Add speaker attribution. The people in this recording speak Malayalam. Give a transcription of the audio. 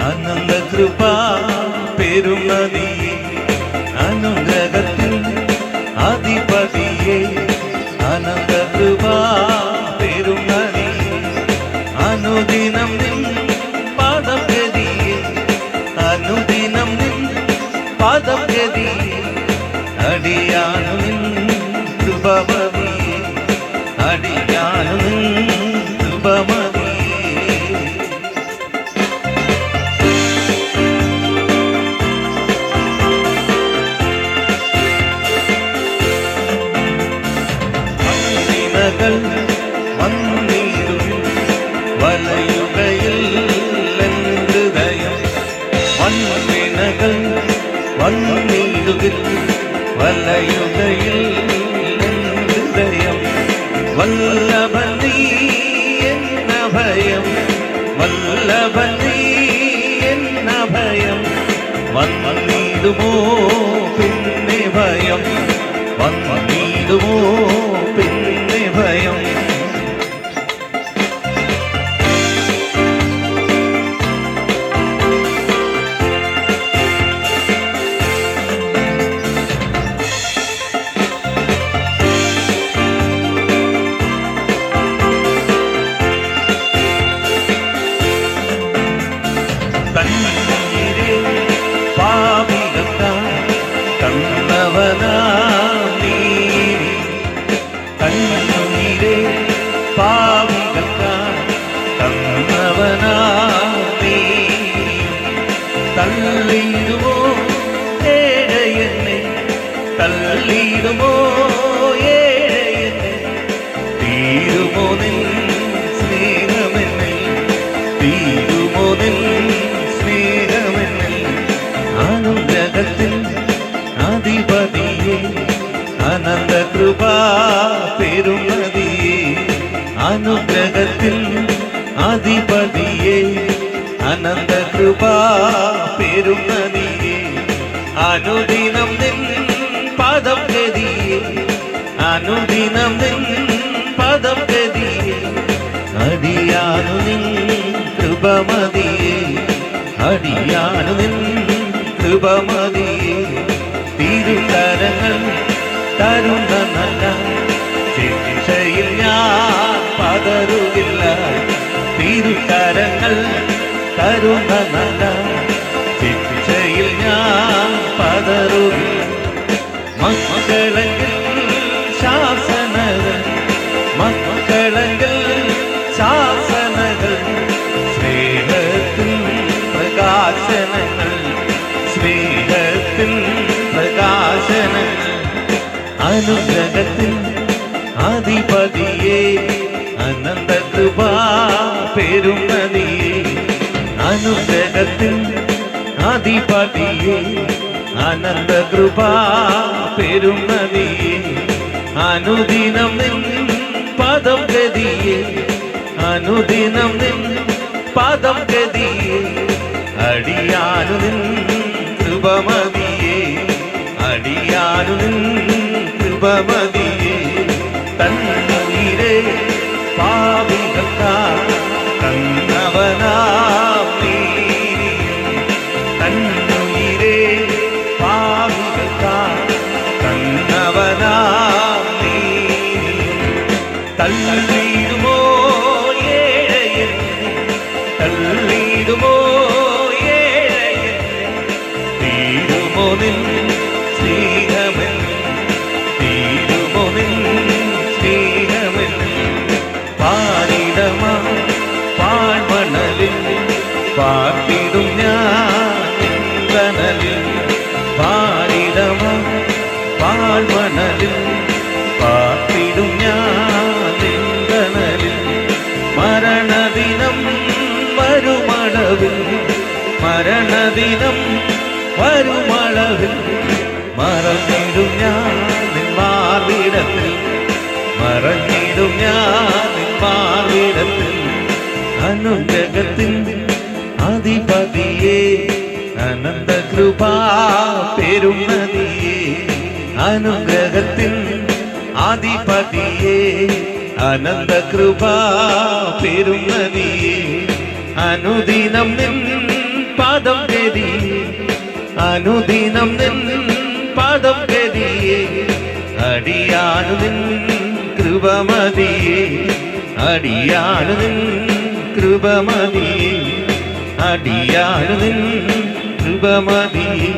Speaker 1: അനന്ത കൃപ പെരുമതിയെ അനുഗ്രഹത്തിൽ അധിപതിയെ അനന്ത കൃപ പെരുമതിയെ അനുദിനം നിൻ പാദഗതിയെ അനുദിനം നിൻ പാദഗതിയെ അടിയാനു നിൻ കൃപമതിയെ അടിയാനു നിൻ കൃപമതിയെ വന്നിടുവിൻ വലയുകയിൽ ഹൃദയം വൻവിനകൾ വന്നിടുവിൻ വലയുകയിൽ ഹൃദയം വല്ലഭനീ എന്ന ഭയം വല്ലഭനീ എന്ന ഭയം വന്നിടുമോ പിന്നെ ഭയം വന്നിടുമോ പിന്നെ ഭയം തന്നീരെ പാപികൾക്കായി തന്നവനാ നീ തന്നീരെ പാപികൾക്കായി തന്നവനാ നീ തള്ളിയിടുമോ ഏഴയെന്നെ തള്ളിയിടുമോ ഏഴയെന്നെ തീരുമോ നിൻ സ്നേഹമെന്നിൽ തീരുമോ നിൻ സ്നേഹമെന്നിൽ അനുഗ്രഹത്തിൽ അധിപതിയെ അനന്ത കൃപ പെരുമതിയെ അനുഗ്രഹത്തിൽ അധിപതിയെ അനന്ത കൃപ പെരുമതിയെ അനുദിനം നിൻ പദം ഗതിയെ അനുദിനം നിൻ പദം ഗതിയെ അടിയാനു നിൻ കൃപമതിയെ അടിയാനു നിൻ കൃപമതിയെ തിരുകരങ്ങൾ തരുന്ന നല്ല ശിക്ഷയിൽ ഞാൻ പതറുകില്ല തിരുകരങ്ങൾ തരുന്ന നല്ല ശിക്ഷയിൽ ഞാൻ പതറുകില്ല മക്കളെങ്കിൽ ശാസനകൾ മക്കളെങ്കിൽ ശാസനകൾ സ്നേഹത്തിൽ പ്രകാശനങ്ങൾ സ്നേഹത്തിൽ പ്രകാശനങ്ങൾ അനുഗ്രഹത്തിൽ അധിപതിയെ അനന്ത കൃപ പെരുമതിയെ അനുഗ്രഹത്തിൽ അധിപതിയെ അനന്ത കൃപ പെരുമതിയെ അനുദിനം നിൻ പദം ഗതിയെ അനുദിനം നിൻ പദം ഗതിയെ അടിയാനു നിൻ കൃപമതിയെ അടിയാനു നിൻ കൃപമതിയെ തന്നീരെ പാപികൾക്കായി തന്നവനാം നീ തന്നീരെ പാപികൾക്കായി തന്നവനാം നീ തള്ളിയിടുമോ ഏഴയെന്നെ തള്ളിയിടുമോ ഏഴയെന്നെ തീരുമോ നിൻ സ്നേഹമെന്ന് തീരുമോ നിൻ സ്നേഹമെന്ന് പാരിടമാ പാഴ്മണലിൽ പാർത്തിടും ഞാൻ നിൻകനലിൽ പാരിടമാ പാഴ്മണലിൽ പാർത്തിടും ഞാൻ നിൻകനലിൽ മരണദിനം വരുമളവിൽ മരണദിനം വരുമളവിൽ മറഞ്ഞിടും ഞാൻ നിൻ മാർവിടത്തിൽ മറഞ്ഞിടും ഞാൻ നിൻ മാർവിടത്തിൽ അനുഗ്രഹത്തിൽ അധിപതിയെ അനന്ത കൃപ പെരുമതിയെ അനുഗ്രഹത്തിൽ അധിപതിയെ അനന്ത കൃപ പെരുമതിയെ അനുദിനം നിൻ പാദം ഗതി അനുദിനം നിൻ പാദം ഗതിയെ അടിയാനു നിൻ കൃപമതിയെ അടിയാനു നിൻ കൃപമതിയെ അടിയാനു നിൻ കൃപമതിയെ